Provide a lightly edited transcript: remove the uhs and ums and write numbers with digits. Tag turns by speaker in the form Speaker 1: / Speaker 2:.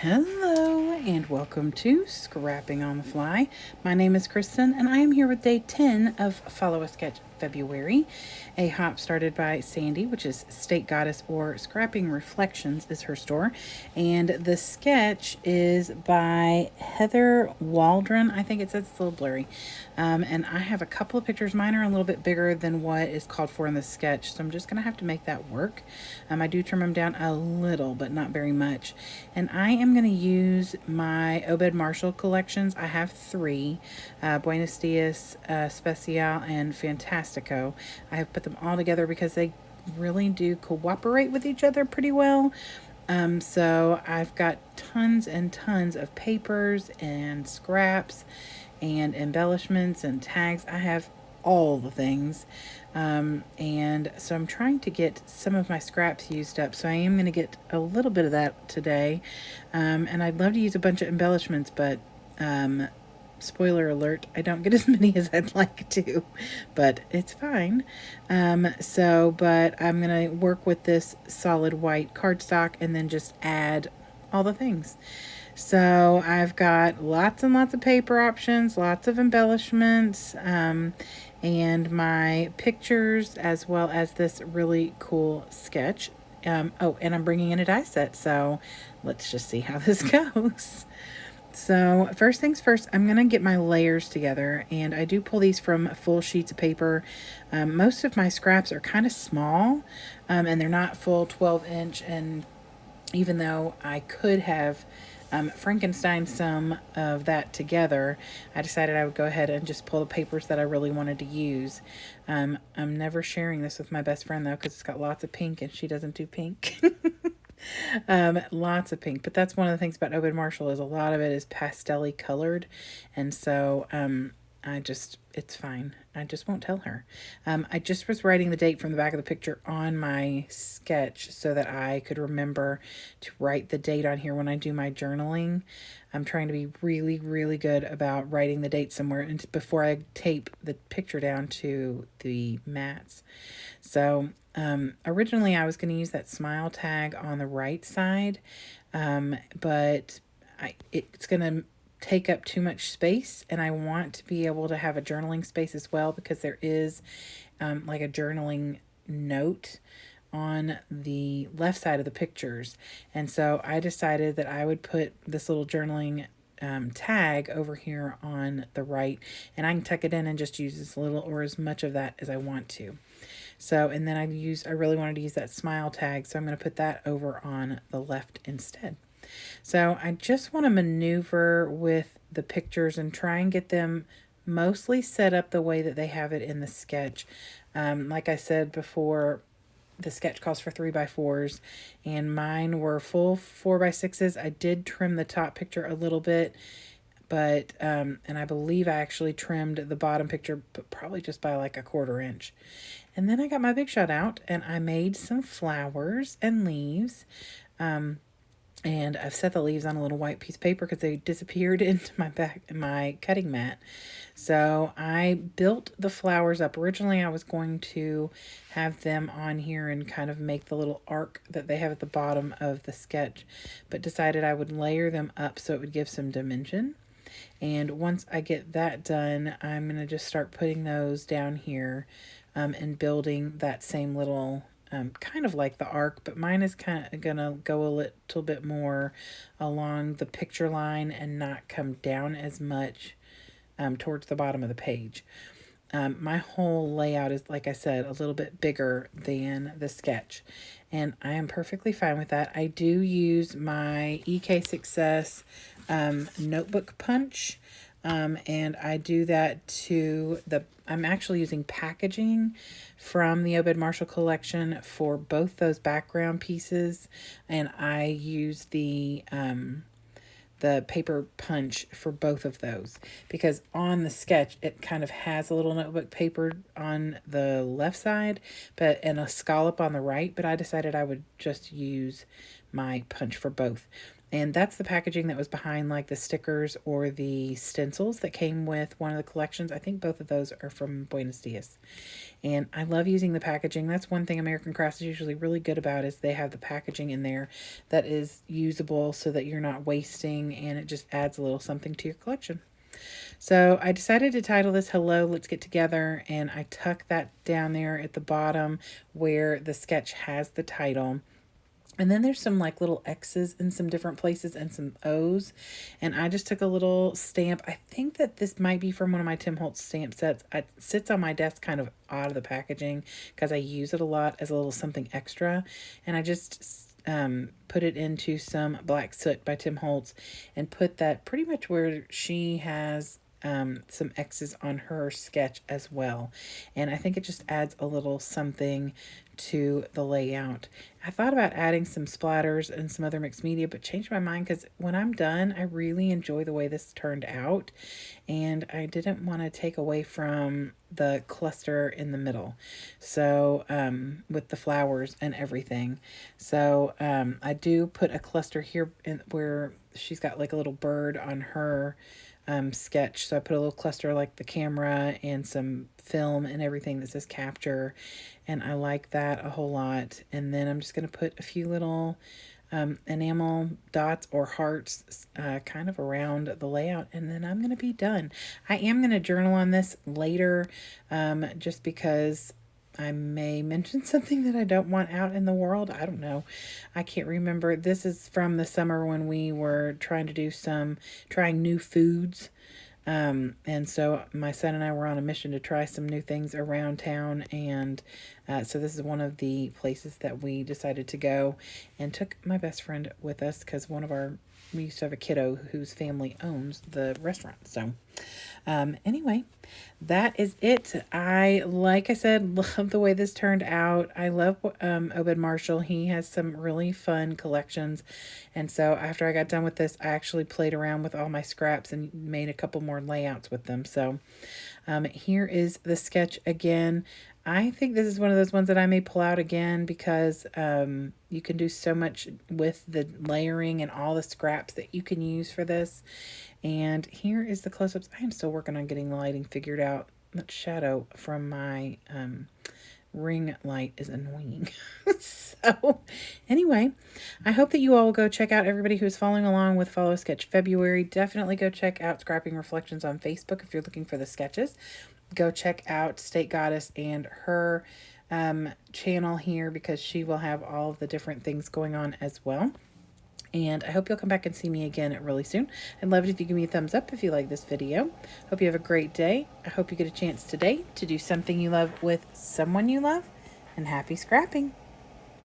Speaker 1: Hello and welcome to Scrapping on the Fly. My name is Kristen and I am here with day 10 of Follow a Sketch February, a hop started by Sandie, which is Steakgoddess or Scrapping Reflections is her store. And the sketch is by Heather Waldron. I think it says it's a little blurry. And I have a couple of pictures. Mine are a little bit bigger than what is called for in the sketch, so I'm just going to have to make that work. I do trim them down a little, but not very much. And I am going to use my Obed Marshall collections. I have three, Buenos Dias, Special, and Fantastico. I have put them all together because they really do cooperate with each other pretty well. So I've got tons and tons of papers and scraps and embellishments and tags. I have all the things. And so I'm trying to get some of my scraps used up. So I am going to get a little bit of that today. And I'd love to use a bunch of embellishments, but spoiler alert, I don't get as many as I'd like to, but it's fine. But I'm going to work with this solid white cardstock and then just add all the things. So I've got lots and lots of paper options, lots of embellishments, and my pictures, as well as this really cool sketch. And I'm bringing in a die set, so let's just see how this goes. So first things first, I'm going to get my layers together, and I do pull these from full sheets of paper. Most of my scraps are kind of small, and they're not full 12-inch, and even though I could have Frankenstein some of that together, I decided I would go ahead and just pull the papers that I really wanted to use. I'm never sharing this with my best friend, though, because it's got lots of pink, and she doesn't do pink. Lots of pink, but that's one of the things about Obed Marshall is a lot of it is pastel-y colored, and so it's fine. I just won't tell her. I just was writing the date from the back of the picture on my sketch so that I could remember to write the date on here when I do my journaling. I'm trying to be really, really good about writing the date somewhere and before I tape the picture down to the mats. So originally I was going to use that smile tag on the right side, but it's going to take up too much space, and I want to be able to have a journaling space as well, because there is like a journaling note on the left side of the pictures. And so I decided that I would put this little journaling tag over here on the right, and I can tuck it in and just use as little or as much of that as I want to. So, and then I really wanted to use that smile tag, so I'm going to put that over on the left instead. So I just want to maneuver with the pictures and try and get them mostly set up the way that they have it in the sketch. Like I said before, the sketch calls for 3x4s, and mine were full 4x6s. I did trim the top picture a little bit, but and I believe I actually trimmed the bottom picture, but probably just by like a 1/4 inch. And then I got my Big Shot out and I made some flowers and leaves. And I've set the leaves on a little white piece of paper because they disappeared into my cutting mat. So I built the flowers up. Originally, I was going to have them on here and kind of make the little arc that they have at the bottom of the sketch, but decided I would layer them up so it would give some dimension. And once I get that done, I'm going to just start putting those down here and building that same little kind of like the arc, but mine is kind of gonna go a little bit more along the picture line and not come down as much towards the bottom of the page. My whole layout is, like I said, a little bit bigger than the sketch, and I am perfectly fine with that. I do use my EK Success notebook punch, and I do that I'm actually using packaging from the Obed Marshall collection for both those background pieces, and I use the paper punch for both of those, because on the sketch it kind of has a little notebook paper on the left side and a scallop on the right, but I decided I would just use my punch for both. And that's the packaging that was behind like the stickers or the stencils that came with one of the collections. I think both of those are from Buenos Dias. And I love using the packaging. That's one thing American Crafts is usually really good about, is they have the packaging in there that is usable so that you're not wasting, and it just adds a little something to your collection. So I decided to title this Hello, Let's Get Together, and I tuck that down there at the bottom where the sketch has the title. And then there's some like little X's in some different places and some O's. And I just took a little stamp. I think that this might be from one of my Tim Holtz stamp sets. It sits on my desk kind of out of the packaging because I use it a lot as a little something extra. And I just put it into some black soot by Tim Holtz and put that pretty much where she has some X's on her sketch as well. And I think it just adds a little something to the layout. I thought about adding some splatters and some other mixed media, but changed my mind because when I'm done, I really enjoy the way this turned out. And I didn't want to take away from the cluster in the middle. So with the flowers and everything. So I do put a cluster here where she's got like a little bird on her sketch. So I put a little cluster like the camera and some film and everything that says capture, and I like that a whole lot. And then I'm just going to put a few little enamel dots or hearts kind of around the layout, and then I'm going to be done. I am going to journal on this later just because I may mention something that I don't want out in the world. I don't know. I can't remember. This is from the summer when we were trying to do trying new foods. And so my son and I were on a mission to try some new things around town. And so this is one of the places that we decided to go, and took my best friend with us because we used to have a kiddo whose family owns the restaurant. So anyway, that is it. Like I said, love the way this turned out. I love Obed Marshall. He has some really fun collections. And so after I got done with this, I actually played around with all my scraps and made a couple more layouts with them. So here is the sketch again. I think this is one of those ones that I may pull out again because you can do so much with the layering and all the scraps that you can use for this. And here is the close-ups. I am still working on getting the lighting figured out. That shadow from my ring light is annoying. So anyway, I hope that you all will go check out, everybody who is following along with Follow Sketch February. Definitely go check out Scrapping Reflections on Facebook if you're looking for the sketches. Go check out Steakgoddess and her channel here because she will have all of the different things going on as well. And I hope you'll come back and see me again really soon. I'd love it if you give me a thumbs up if you like this video. Hope you have a great day. I hope you get a chance today to do something you love with someone you love. And happy scrapping!